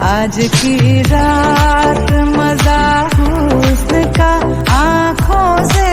आज की रात मजा हुस्न का आँखों से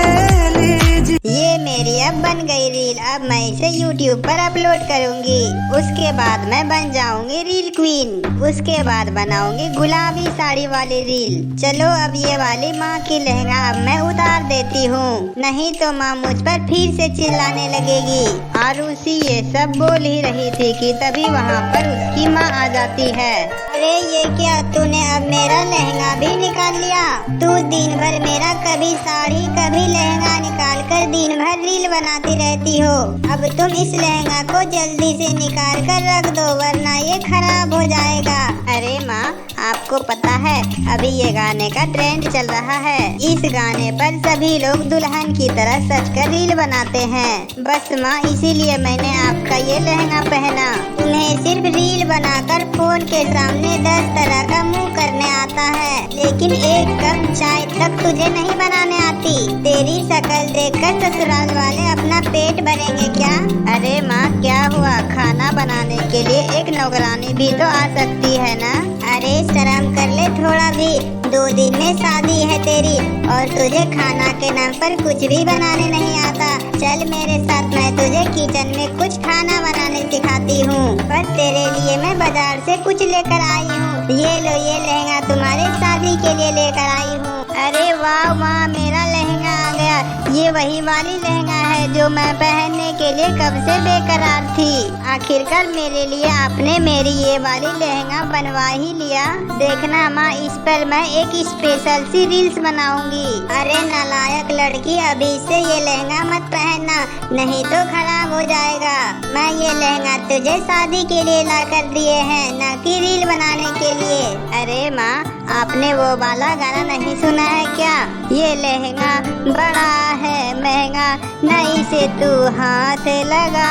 लीजिए। ये मेरी अब बन गई रील। अब मैं इसे YouTube पर अपलोड करूंगी। उसके बाद मैं बन जाऊंगी रील क्वीन। उसके बाद बनाऊंगी गुलाबी साड़ी वाली रील। चलो अब ये वाली माँ की लहंगा अब मैं उतार देती हूँ, नहीं तो माँ मुझ पर फिर से चिल्लाने लगेगी। आरुषि ये सब बोल ही रही थी कि तभी वहाँ पर उसकी माँ आ जाती है। अरे ये क्या, तूने अब मेरा लहंगा भी निकाल लिया? तू दिन भर मेरा कभी साड़ी कभी लहंगा निकाल कर दिन भर रील बनाती रहती हो। अब तुम इस लहंगा को जल्दी से निकाल कर रख दो, वरना ये खराब हो जाएगा। अरे माँ, आपको पता है अभी ये गाने का ट्रेंड चल रहा है। इस गाने पर सभी लोग दुल्हन की तरह सज कर रील बनाते हैं। बस माँ, इसीलिए मैंने आपका ये लहंगा पहना। तुम्हें सिर्फ रील बनाकर फोन के सामने 10 तरह का मुंह करने आता है, लेकिन एक कप चाय तक तुझे नहीं बनाने आती। तेरी शक्ल देखकर ससुराल वाले अपना पेट भरेंगे क्या? अरे माँ, क्या हुआ? खाना बनाने के लिए एक नौकरानी भी तो आ सकती है ना। अरे शर्म कर ले थोड़ा भी। 2 दिन में शादी है तेरी और तुझे खाना के नाम पर कुछ भी बनाने नहीं आता। चल मेरे साथ, मैं तुझे किचन में कुछ खाना बनाने सिखाती हूँ। बस तेरे लिए मैं बाजार से कुछ लेकर आई हूँ। ये लो, ये लहंगा तुम्हारे शादी के लिए लेकर आई हूँ। अरे वाह माँ, मेरा लहंगा आ गया। ये वही वाली लहंगा है जो मैं पहनने के लिए कब से बेकरार थी। आखिरकार मेरे लिए आपने मेरी ये वाली लहंगा बनवा ही लिया। देखना माँ, इस पर मैं एक स्पेशल सी रील्स बनाऊंगी। अरे नालायक लड़की, अभी से ये लहंगा मत पहनना, नहीं तो खराब हो जाएगा। मैं ये लहंगा तुझे शादी के लिए ला कर दिए हैं, न कि रील बनाने के लिए। अरे माँ, आपने वो वाला गाना नहीं सुना है क्या? ये लहंगा बड़ा है महंगा, नहीं से तू हाथ लगा।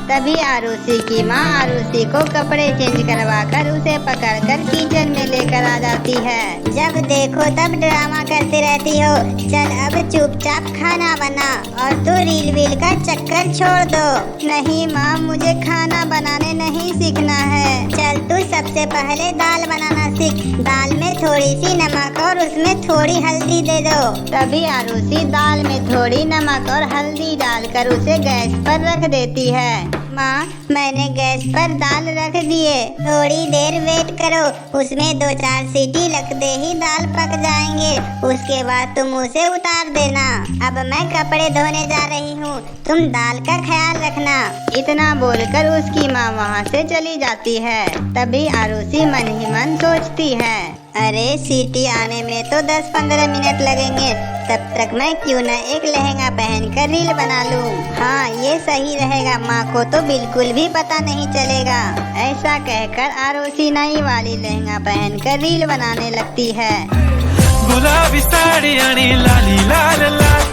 तभी आरुषि की माँ आरुषि को कपड़े चेंज करवा कर उसे पकड़कर किचन में लेकर आ जाती है। जब देखो तब ड्रामा करती रहती हो। चल अब चुपचाप खाना बना और तू रील वील का चक्कर छोड़ दो। नहीं माँ, मुझे खाना बनाने नहीं सीखना है। चल तू सबसे पहले दाल बनाना सीख। दाल में थोड़ी सी नमक और उसमें थोड़ी हल्दी दे दो। तभी आरुषि दाल में थोड़ी नमक और हल्दी डालकर उसे गैस पर रख देती है। माँ, मैंने गैस पर दाल रख दिए, थोड़ी देर वेट करो। उसमें 2-4 सीटी लगते ही दाल पक जाएंगे। उसके बाद तुम उसे उतार देना। अब मैं कपड़े धोने जा रही हूँ, तुम दाल का ख्याल रखना। इतना बोलकर उसकी माँ वहाँ से चली जाती है। तभी आरुषि मन ही मन सोचती है, अरे सीटी आने में तो 10-15 मिनट लगेंगे, तब तक मैं क्यों न एक लहंगा पहनकर रील बना लूं। हाँ, ये सही रहेगा, माँ को तो बिल्कुल भी पता नहीं चलेगा। ऐसा कहकर आरुषि नई वाली लहंगा पहनकर रील बनाने लगती है। गुलाबी साडी आणि लाली लाल लाल,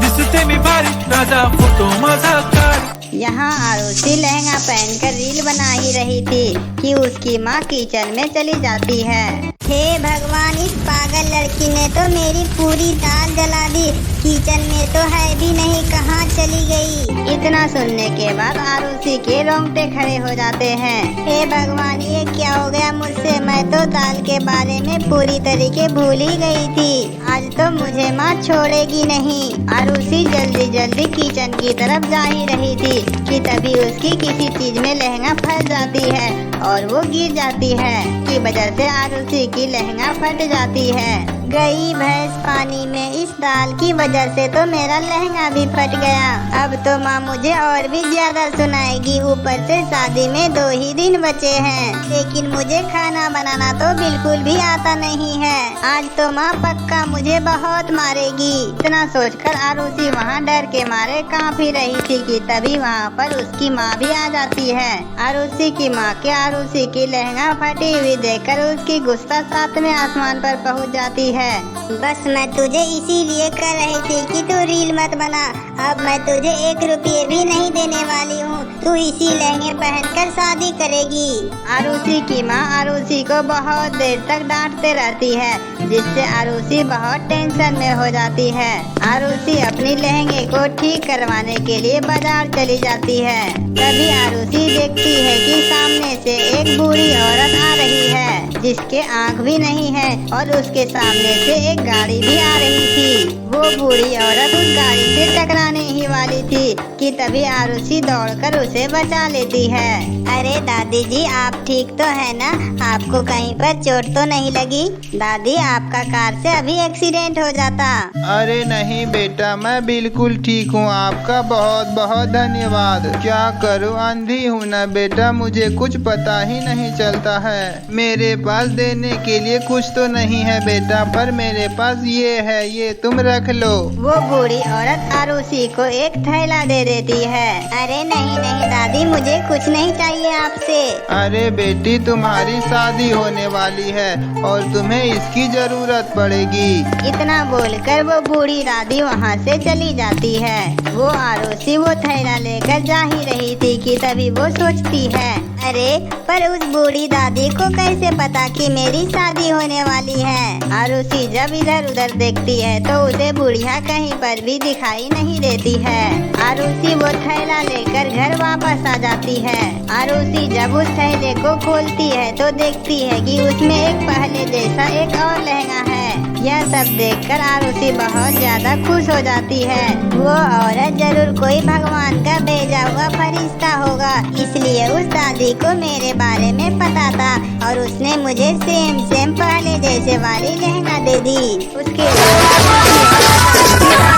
दिसते मी भारी, ताजा फोटो माझा काढ। यहाँ आरुषि लहंगा पहनकर रील बना ही रही थी कि उसकी माँ किचन में चली जाती है। हे भगवान, इस पागल लड़की ने तो मेरी पूरी दाल जला दी। किचन में तो है भी नहीं, कहाँ चली गई? इतना सुनने के बाद आरुषि के रोंगटे खड़े हो जाते हैं। हे भगवान, ये क्या हो गया मुझसे? मैं तो दाल के बारे में पूरी तरीके भूल ही गई थी। आज तो मुझे माँ छोड़ेगी नहीं। आरुषि जल्दी जल्दी किचन की तरफ जा ही रही थी कि तभी उसकी किसी चीज में लहंगा फंस जाती है और वो गिर जाती है, की वजह से आरुषि की लहंगा फट जाती है। गई भैंस पानी में, इस दाल की वजह से तो मेरा लहंगा भी फट गया। अब तो माँ मुझे और भी ज्यादा सुनाएगी। ऊपर से शादी में 2 ही दिन बचे हैं, लेकिन मुझे खाना बनाना तो बिल्कुल भी आता नहीं है। आज तो माँ पक्का मुझे बहुत मारेगी। इतना सोचकर आरुषि वहाँ डर के मारे कांप ही रही थी कि तभी वहाँ पर उसकी माँ भी आ जाती है। आरुषि की माँ के आरुषि की लहंगा फटी हुई देखकर उसकी गुस्सा 7वें आसमान पर पहुँच जाती है। बस मैं तुझे इसीलिए कर रही थी कि तू रील मत बना। अब मैं तुझे 1 रुपये भी नहीं देने वाली हूँ। तू इसी लहंगे पहनकर शादी करेगी। आरुषि की माँ आरुषि को बहुत देर तक डांटते रहती है, जिससे आरुषि बहुत टेंशन में हो जाती है। आरुषि अपनी लहंगे को ठीक करवाने के लिए बाजार चली जाती है। तभी आरुषि देखती है कि सामने से एक बूढ़ी औरत आ रही है। जिसके आँख भी नहीं है और उसके सामने से एक गाड़ी भी आ रही थी। वो बूढ़ी औरत उस गाड़ी से टकराने ही वाली थी कि तभी आरुषि दौड़कर उसे बचा लेती है। अरे दादी जी, आप ठीक तो है ना? आपको कहीं पर चोट तो नहीं लगी? दादी, आपका कार से अभी एक्सीडेंट हो जाता। अरे नहीं बेटा, मैं बिल्कुल ठीक हूँ। आपका बहुत बहुत धन्यवाद। क्या करूँ, अंधी हूँ ना बेटा, मुझे कुछ पता ही नहीं चलता है। मेरे पास देने के लिए कुछ तो नहीं है बेटा, पर मेरे पास ये है, ये तुम रख लो। वो बूढ़ी औरत आरुषि को एक थैला दे देती है। अरे नहीं नहीं दादी, मुझे कुछ नहीं चाहिए आपसे। अरे बेटी, तुम्हारी शादी होने वाली है और तुम्हें इसकी जरूरत पड़ेगी। इतना बोलकर वो बूढ़ी दादी वहाँ से चली जाती है। वो आरुषि वो थैला लेकर जा ही रही थी कि तभी वो सोचती है, अरे पर उस बूढ़ी दादी को कैसे पता कि मेरी शादी होने वाली है। आरुषि जब इधर उधर देखती है तो उसे बुढ़िया कहीं पर भी दिखाई नहीं देती है। आरुषि वो थैला लेकर घर वापस आ जाती है। आरुषि जब उस थैले को खोलती है तो देखती है कि उसमें एक पहले जैसा एक और लहंगा है। यह सब देखकर आरुषि बहुत ज्यादा खुश हो जाती है। वो औरत जरूर कोई भगवान का भेजा हुआ फरिश्ता होगा, इसलिए उस दादी को मेरे बारे में पता था और उसने मुझे सेम पहले जैसे वाली लहंगा दे दी। उसके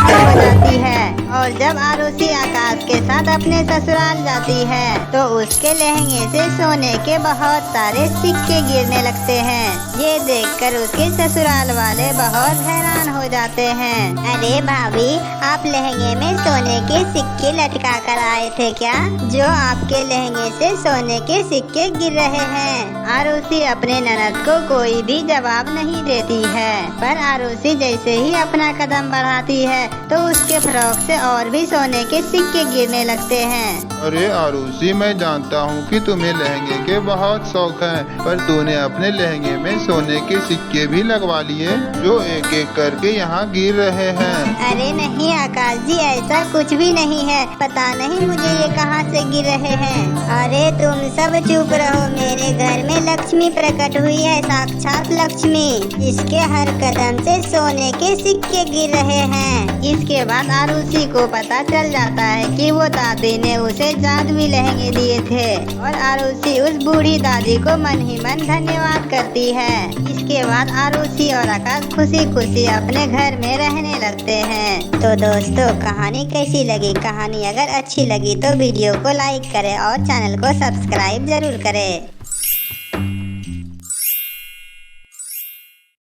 हो जाती है और जब आरुषि आकाश के साथ अपने ससुराल जाती है तो उसके लहंगे से सोने के बहुत सारे सिक्के गिरने लगते हैं। ये देखकर उसके ससुराल वाले बहुत हैरान हो जाते हैं। अरे भाभी, आप लहंगे में सोने के सिक्के लटका कर आए थे क्या? जो आपके लहंगे से सोने के सिक्के गिर रहे हैं। आरुषि अपने ननद को कोई भी जवाब नहीं देती है, पर आरुषि जैसे ही अपना कदम बढ़ाती है तो उसके फ्रॉक से और भी सोने के सिक्के गिरने लगते हैं। अरे आरुषि, मैं जानता हूँ कि तुम्हें लहंगे के बहुत शौक है, पर तूने अपने लहंगे में सोने के सिक्के भी लगवा लिए जो एक एक करके यहाँ गिर रहे हैं। अरे नहीं आकाश जी, ऐसा कुछ भी नहीं है। पता नहीं मुझे ये कहाँ से गिर रहे हैं। अरे तुम सब चुप रहो, मेरे घर में लक्ष्मी प्रकट हुई है, साक्षात लक्ष्मी। इसके हर कदम से सोने के सिक्के गिर रहे हैं। इसके बाद आरुषि को पता चल जाता है कि वो दादी ने उसे जादुई लहंगे दिए थे और आरुषि उस बूढ़ी दादी को मन ही मन धन्यवाद करती है। इसके बाद आरुषि और आकाश खुशी खुशी अपने घर में रहने लगते हैं। तो दोस्तों, कहानी कैसी लगी? कहानी अगर अच्छी लगी तो वीडियो को लाइक करें और चैनल को सब्सक्राइब जरूर करें।